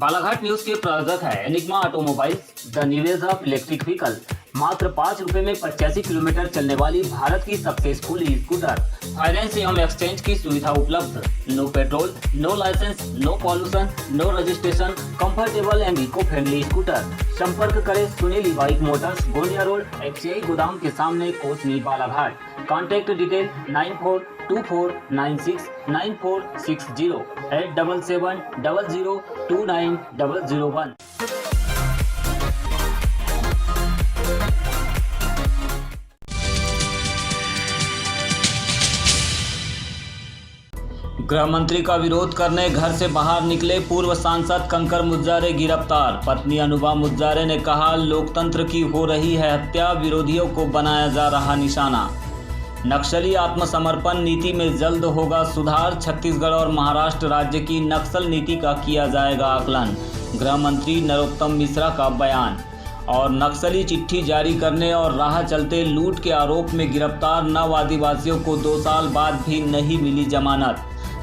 Balaghat news के प्रायोजक है Enigma automobiles, the new age of electric vehicle. मात्र 5 रुपए में 85 किलोमीटर चलने वाली भारत की सबसे स्कूली स्कूटर। फाइनेंस एवं एक्सचेंज की सुविधा उपलब्ध। No petrol, no license, no pollution, no registration, comfortable and eco friendly scooter. संपर्क करें Sunili bike motors, Gondia road, FCI गोदाम के सामने, कोसनी, बालाघाट। Contact detail 9424969460 8770029001। गृह मंत्री का विरोध करने घर से बाहर निकले पूर्व सांसद कंकर मुज्जारे गिरफ्तार। पत्नी अनुभा मुज्जारे ने कहा, लोकतंत्र की हो रही है हत्या, विरोधियों को बनाया जा रहा निशाना। नक्सली आत्मसमर्पण नीति में जल्द होगा सुधार। छत्तीसगढ़ और महाराष्ट्र राज्य की नक्सल नीति का किया जाएगा आकलन। गृह मंत्री नरोत्तम मिश्रा का बयान। और नक्सली चिट्ठी जारी करने और राह चलते लूट के आरोप में गिरफ्तार 9 आदिवासियों को 2 साल बाद भी नहीं मिली जमानत।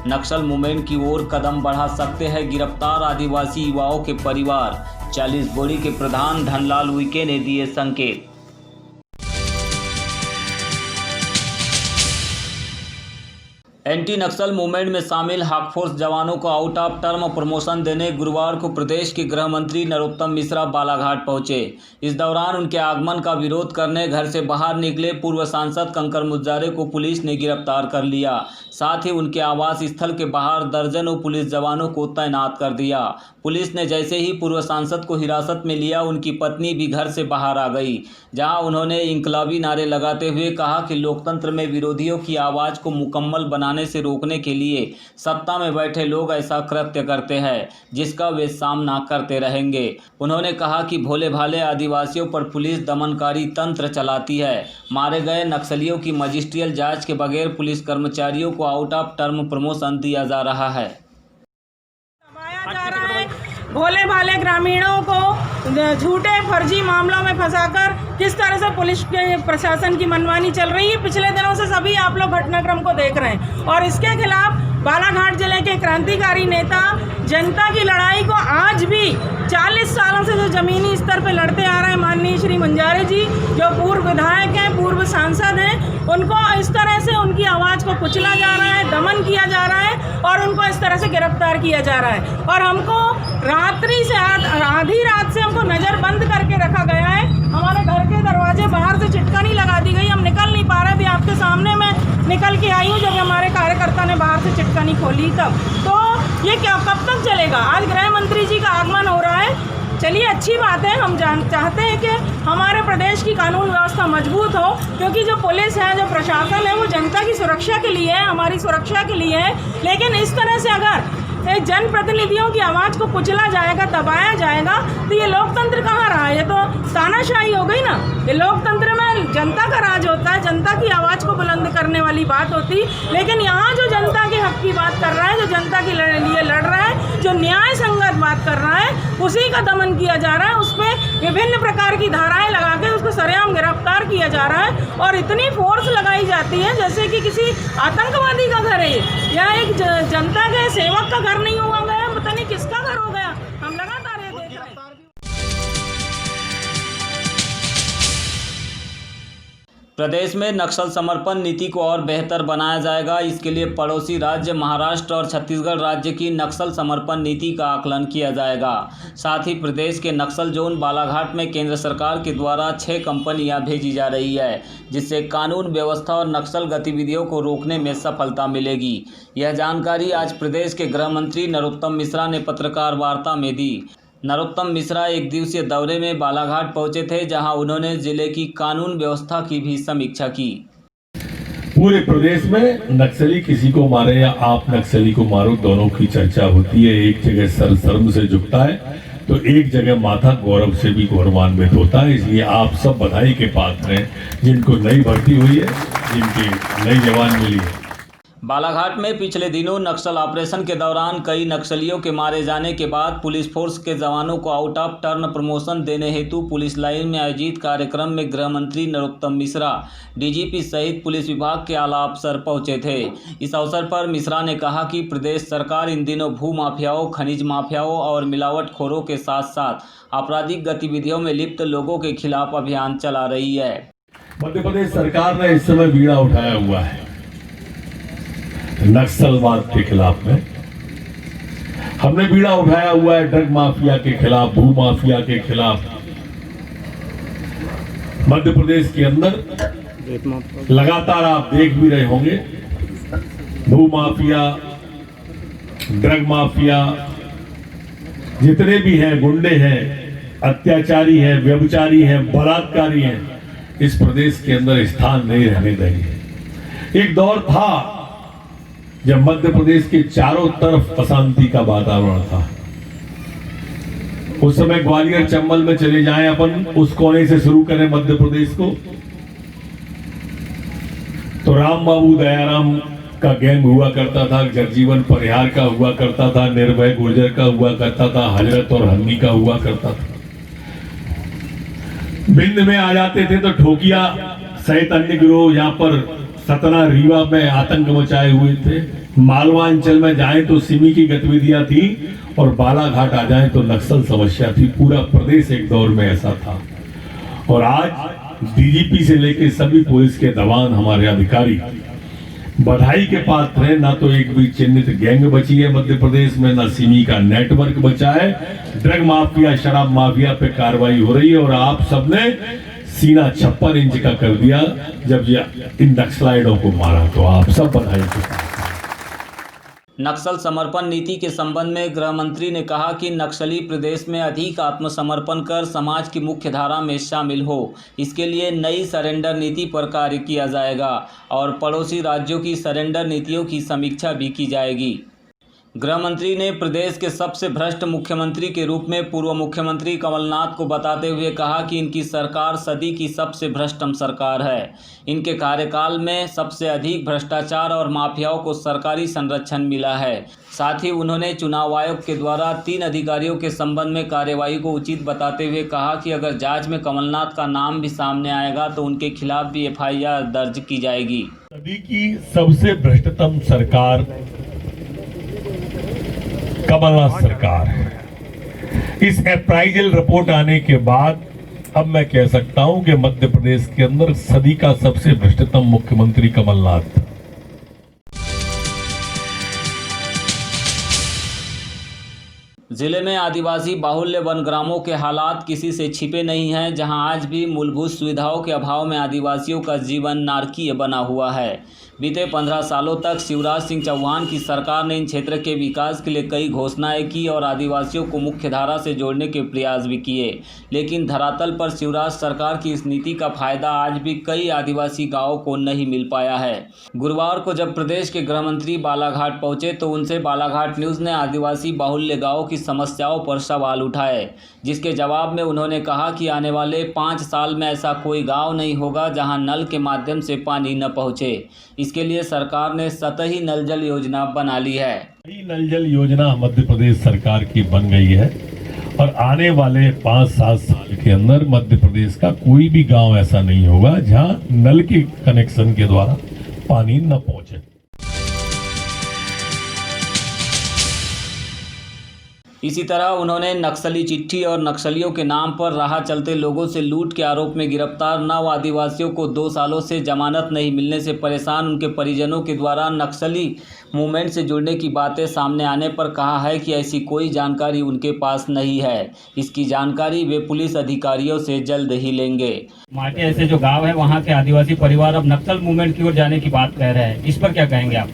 नक्सल मूवमेंट की ओर कदम बढ़ा सकते हैं गिरफ्तार आदिवासी युवाओं के परिवार। 40 बोड़ी के प्रधान धनलाल उइके ने दिए संकेत। एंटी नक्सल मूवमेंट में शामिल हाकफोर्स जवानों को आउट ऑफ टर्म प्रमोशन देने गुरुवार को प्रदेश के गृह मंत्री नरोत्तम मिश्रा बालाघाट पहुंचे। इस दौरान उनके आगमन का विरोध करने घर से बाहर निकले पूर्व सांसद कंकर मुज्जारे को पुलिस ने गिरफ्तार कर लिया। साथ ही उनके आवास स्थल के बाहर दर्जनों पुलिस जवानों को तैनात कर दिया। पुलिस ने जैसे ही पूर्व सांसद को हिरासत में लिया, उनकी पत्नी भी घर से बाहर आ गई, जहां उन्होंने इंकलाबी नारे लगाते हुए कहा कि लोकतंत्र में विरोधियों की आवाज़ को मुकम्मल बनाने से रोकने के लिए सत्ता में बैठे लोग ऐसा कृत्य करते हैं, जिसका वे सामना करते रहेंगे। उन्होंने कहा कि भोले भाले आदिवासियों पर पुलिस दमनकारी तंत्र चलाती है। मारे गए नक्सलियों की मजिस्ट्रियल जांच के बगैर पुलिस कर्मचारियों को आउट ऑफ टर्म प्रमोशन दिया जा रहा है। भोले भाले ग्रामीणों को झूठे फर्जी मामलों में फंसाकर किस तरह से पुलिस के प्रशासन की मनमानी चल रही है, पिछले दिनों से सभी आप लोग घटनाक्रम को देख रहे हैं। और इसके खिलाफ बालाघाट जिले के क्रांतिकारी नेता जनता की लड़ाई को आज भी 40 सालों से जो जमीनी स्तर पर लड़ते आ रहे हैं माननीय श्री मुज्जारे जी, जो पूर्व विधायक हैं, पूर्व सांसद हैं, उनको इस तरह से उनकी आवाज़ को कुचला जा रहा है, दमन किया जा रहा है और उनको इस तरह से गिरफ्तार किया जा रहा है। और हमको रात्रि से आधी रात से हमको नज़रबंद करके रखा गया है। हमारे घर के दरवाजे बाहर से चिटकानी लगा दी गई, हम निकल नहीं पा रहे। भी आपके सामने मैं निकल के आई हूँ, जब हमारे कार्यकर्ता ने बाहर से चिटकानी खोली तब। तो ये क्या कब तक चलेगा? आज गृह मंत्री जी का आगमन हो रहा है, चलिए अच्छी बात है। हम चाहते हैं कि हमारे प्रदेश की कानून व्यवस्था मजबूत हो, क्योंकि जो पुलिस है, जो प्रशासन है, वो जनता की सुरक्षा के लिए है, हमारी सुरक्षा के लिए है। लेकिन इस तरह से अगर जनप्रतिनिधियों की आवाज़ को कुचला जाएगा, दबाया जाएगा, तो ये लोकतंत्र कहाँ रहा? ये तो तानाशाही हो गई ना। ये लोकतंत्र में जनता का राज होता है, जनता की आवाज़ को बुलंद करने वाली बात होती। लेकिन यहाँ जो जनता के हक की बात कर रहा है, जो जनता के लिए लड़ रहा है, जो न्याय संगत बात कर रहा है, उसी का दमन किया जा रहा है। उस पर विभिन्न प्रकार की धाराएं लगा के उसको सरेआम गिरफ्तार किया जा रहा है और इतनी फोर्स लगाई जाती है जैसे कि किसी आतंकवादी का घर है या एक जनता के सेवक का घर नहीं हुआ गया, पता नहीं किसका घर हो गया। हम लगातार ये देख रहे हैं। प्रदेश में नक्सल समर्पण नीति को और बेहतर बनाया जाएगा। इसके लिए पड़ोसी राज्य महाराष्ट्र और छत्तीसगढ़ राज्य की नक्सल समर्पण नीति का आकलन किया जाएगा। साथ ही प्रदेश के नक्सल जोन बालाघाट में केंद्र सरकार के द्वारा 6 कंपनियां भेजी जा रही है, जिससे कानून व्यवस्था और नक्सल गतिविधियों को रोकने में सफलता मिलेगी। यह जानकारी आज प्रदेश के गृह मंत्री नरोत्तम मिश्रा ने पत्रकार वार्ता में दी। नरोत्तम मिश्रा एक दिवसीय दौरे में बालाघाट पहुंचे थे, जहां उन्होंने जिले की कानून व्यवस्था की भी समीक्षा की। पूरे प्रदेश में नक्सली किसी को मारे या आप नक्सली को मारो, दोनों की चर्चा होती है। एक जगह सर शर्म से झुकता है तो एक जगह माथा गौरव से भी गौरवान्वित होता है। इसलिए आप सब बधाई के पात्र हैं जिनको नई भर्ती हुई है, जिनकी नई जवान मिली है। बालाघाट में पिछले दिनों नक्सल ऑपरेशन के दौरान कई नक्सलियों के मारे जाने के बाद पुलिस फोर्स के जवानों को आउट ऑफ टर्न प्रमोशन देने हेतु पुलिस लाइन में आयोजित कार्यक्रम में गृह मंत्री नरोत्तम मिश्रा, डीजीपी सहित पुलिस विभाग के आला अफसर पहुंचे थे। इस अवसर पर मिश्रा ने कहा कि प्रदेश सरकार इन दिनों भू माफियाओं, खनिज माफियाओं और मिलावटखोरों के साथ साथ आपराधिक गतिविधियों में लिप्त लोगों के खिलाफ अभियान चला रही है। मध्य प्रदेश सरकार ने इस समय बीड़ा उठाया हुआ है नक्सलवाद के खिलाफ में। हमने बीड़ा उठाया हुआ है ड्रग माफिया के खिलाफ, भू माफिया के खिलाफ। मध्य प्रदेश के अंदर लगातार आप देख भी रहे होंगे, भू माफिया, ड्रग माफिया, जितने भी हैं, गुंडे हैं, अत्याचारी हैं, व्यभिचारी हैं, बलात्कारी हैं, इस प्रदेश के अंदर स्थान नहीं रहने देंगे। एक दौर था जब मध्य प्रदेश के चारों तरफ अशांति का वातावरण था। उस समय ग्वालियर चंबल में चले जाएं, अपन उस कोने से शुरू करें मध्य प्रदेश को, तो राम बाबू दयाराम का गैंग हुआ करता था, जगजीवन परिहार का हुआ करता था, निर्भय गुर्जर का हुआ करता था, हजरत और हन्नी का हुआ करता था। भिंड में आ जाते थे तो ठोकिया सहित अन्य गिरोह यहाँ पर सतना, रीवा में आतंक मचाए हुए थे। मालवा अंचल में जाएं तो सिमी की गतिविधियां थी और बालाघाट आ जाएं तो नक्सल समस्या थी। पूरा प्रदेश एक दौर में ऐसा था। और आज डीजीपी से लेकर सभी पुलिस के जवान, हमारे अधिकारी बधाई के पात्र हैं। ना तो एक भी चिन्हित गैंग बची है मध्य प्रदेश में, ना सिमी का नेटवर्क बचा है। ड्रग माफिया, शराब माफिया पे कार्रवाई हो रही है और आप सबने सीना 56 इंच का कर दिया जब इन नक्सलाइटों को मारा, तो आप सब बधाई के। नक्सल समर्पण नीति के संबंध में गृह मंत्री ने कहा कि नक्सली प्रदेश में अधिक आत्मसमर्पण कर समाज की मुख्य धारा में शामिल हो। इसके लिए नई सरेंडर नीति पर कार्य किया जाएगा और पड़ोसी राज्यों की सरेंडर नीतियों की समीक्षा भी की जाएगी। गृह मंत्री ने प्रदेश के सबसे भ्रष्ट मुख्यमंत्री के रूप में पूर्व मुख्यमंत्री कमलनाथ को बताते हुए कहा कि इनकी सरकार सदी की सबसे भ्रष्टतम सरकार है। इनके कार्यकाल में सबसे अधिक भ्रष्टाचार और माफियाओं को सरकारी संरक्षण मिला है। साथ ही उन्होंने चुनाव आयोग के द्वारा 3 अधिकारियों के संबंध में कार्यवाही को उचित बताते हुए कहा कि अगर जांच में कमलनाथ का नाम भी सामने आएगा तो उनके खिलाफ भी FIR दर्ज की जाएगी। सदी की सबसे भ्रष्टतम सरकार कमलनाथ सरकार है। इस अप्राइजल रिपोर्ट आने के बाद अब मैं कह सकता हूं कि मध्य प्रदेश के अंदर सदी का सबसे भ्रष्टतम मुख्यमंत्री कमलनाथ। जिले में आदिवासी बाहुल्य वनग्रामों के हालात किसी से छिपे नहीं हैं, जहां आज भी मूलभूत सुविधाओं के अभाव में आदिवासियों का जीवन नारकीय बना हुआ है। बीते 15 सालों तक शिवराज सिंह चौहान की सरकार ने इन क्षेत्र के विकास के लिए कई घोषणाएं की और आदिवासियों को मुख्यधारा से जोड़ने के प्रयास भी किए, लेकिन धरातल पर शिवराज सरकार की इस नीति का फायदा आज भी कई आदिवासी गाँवों को नहीं मिल पाया है। गुरुवार को जब प्रदेश के गृह मंत्री बालाघाट पहुंचे तो उनसे बालाघाट न्यूज़ ने आदिवासी बाहुल्य गाँवों की समस्याओं पर सवाल उठाए, जिसके जवाब में उन्होंने कहा कि आने वाले 5 साल में ऐसा कोई गांव नहीं होगा जहां नल के माध्यम से पानी न पहुंचे। इसके लिए सरकार ने सतही नल जल योजना बना ली है। नल जल योजना मध्य प्रदेश सरकार की बन गई है और आने वाले 5-7 साल के अंदर मध्य प्रदेश का कोई भी गांव ऐसा नहीं होगा जहां नल के कनेक्शन के द्वारा पानी न पहुंचे। इसी तरह उन्होंने नक्सली चिट्ठी और नक्सलियों के नाम पर राह चलते लोगों से लूट के आरोप में गिरफ्तार 9 आदिवासियों को 2 सालों से जमानत नहीं मिलने से परेशान उनके परिजनों के द्वारा नक्सली मूवमेंट से जुड़ने की बातें सामने आने पर कहा है कि ऐसी कोई जानकारी उनके पास नहीं है। इसकी जानकारी वे पुलिस अधिकारियों से जल्द ही लेंगे। माटे ऐसे जो गाँव है वहाँ के आदिवासी परिवार अब नक्सल मूवमेंट की ओर जाने की बात कह रहे हैं, इस पर क्या कहेंगे आप?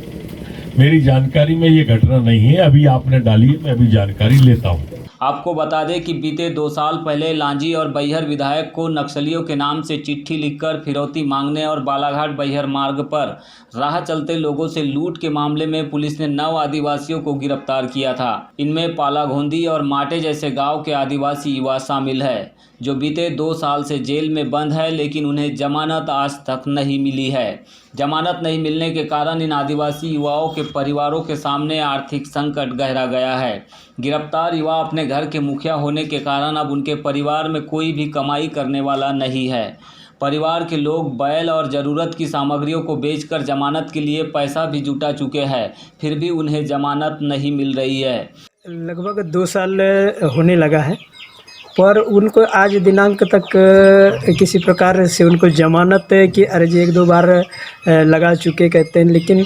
मेरी जानकारी में ये घटना नहीं है, अभी आपने डाली है, मैं अभी जानकारी लेता हूँ। आपको बता दें कि बीते 2 साल पहले लांजी और बैहर विधायक को नक्सलियों के नाम से चिट्ठी लिखकर फिरौती मांगने और बालाघाट बैहर मार्ग पर राह चलते लोगों से लूट के मामले में पुलिस ने 9 आदिवासियों को गिरफ्तार किया था। इनमें पालाघोंदी और माटे जैसे गांव के आदिवासी युवा शामिल है, जो बीते 2 साल से जेल में बंद है, लेकिन उन्हें जमानत आज तक नहीं मिली है। जमानत नहीं मिलने के कारण इन आदिवासी युवाओं के परिवारों के सामने आर्थिक संकट गहरा गया है। गिरफ्तार युवा अपने घर के मुखिया होने के कारण अब उनके परिवार में कोई भी कमाई करने वाला नहीं है। परिवार के लोग बैल और ज़रूरत की सामग्रियों को बेचकर जमानत के लिए पैसा भी जुटा चुके हैं, फिर भी उन्हें जमानत नहीं मिल रही है। लगभग 2 साल होने लगा है, पर उनको आज दिनांक तक किसी प्रकार से उनको ज़मानत की अर्जी 1-2 बार लगा चुके कहते हैं, लेकिन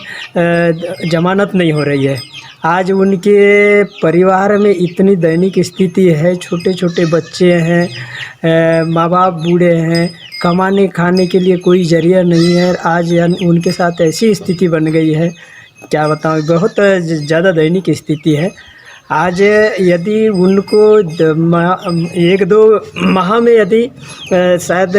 ज़मानत नहीं हो रही है। आज उनके परिवार में इतनी दैनिक स्थिति है, छोटे छोटे बच्चे हैं, माँ बाप बूढ़े हैं, कमाने खाने के लिए कोई जरिया नहीं है। आज उनके साथ ऐसी स्थिति बन गई है, क्या बताऊँ, बहुत ज़्यादा दैनिक स्थिति है। आज यदि उनको 1-2 माह में यदि शायद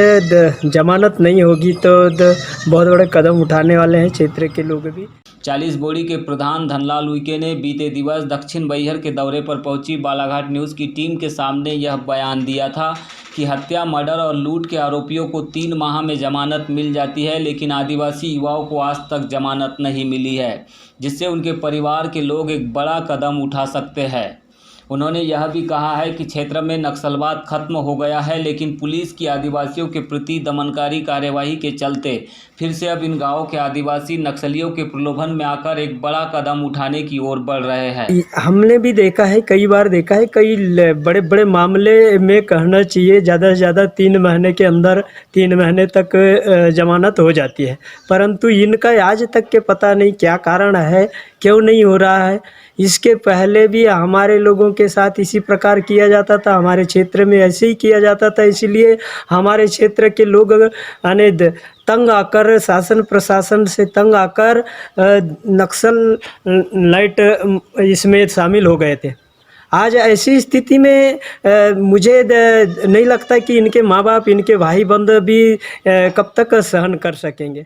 जमानत नहीं होगी तो बहुत बड़े कदम उठाने वाले हैं क्षेत्र के लोग भी। 40 बोड़ी के प्रधान धनलाल उइके ने बीते दिवस दक्षिण बैहर के दौरे पर पहुंची बालाघाट न्यूज़ की टीम के सामने यह बयान दिया था कि हत्या, मर्डर और लूट के आरोपियों को 3 माह में जमानत मिल जाती है, लेकिन आदिवासी युवाओं को आज तक जमानत नहीं मिली है, जिससे उनके परिवार के लोग एक बड़ा कदम उठा सकते हैं। उन्होंने यह भी कहा है कि क्षेत्र में नक्सलवाद खत्म हो गया है, लेकिन पुलिस की आदिवासियों के प्रति दमनकारी कार्यवाही के चलते फिर से अब इन गाँवों के आदिवासी नक्सलियों के प्रलोभन में आकर एक बड़ा कदम उठाने की ओर बढ़ रहे हैं। हमने भी देखा है, कई बार देखा है, कई बड़े बड़े मामले में कहना चाहिए ज़्यादा से ज़्यादा 3 महीने के अंदर 3 महीने तक जमानत हो जाती है, परंतु इनका आज तक के पता नहीं क्या कारण है, क्यों नहीं हो रहा है। इसके पहले भी हमारे लोगों के साथ इसी प्रकार किया जाता था, हमारे क्षेत्र में ऐसे ही किया जाता था, इसलिए हमारे क्षेत्र के लोग तंग आकर, शासन प्रशासन से तंग आकर नक्सल लाइट इसमें शामिल हो गए थे। आज ऐसी स्थिति में मुझे नहीं लगता कि इनके माँ बाप, इनके भाई बंधु भी कब तक सहन कर सकेंगे।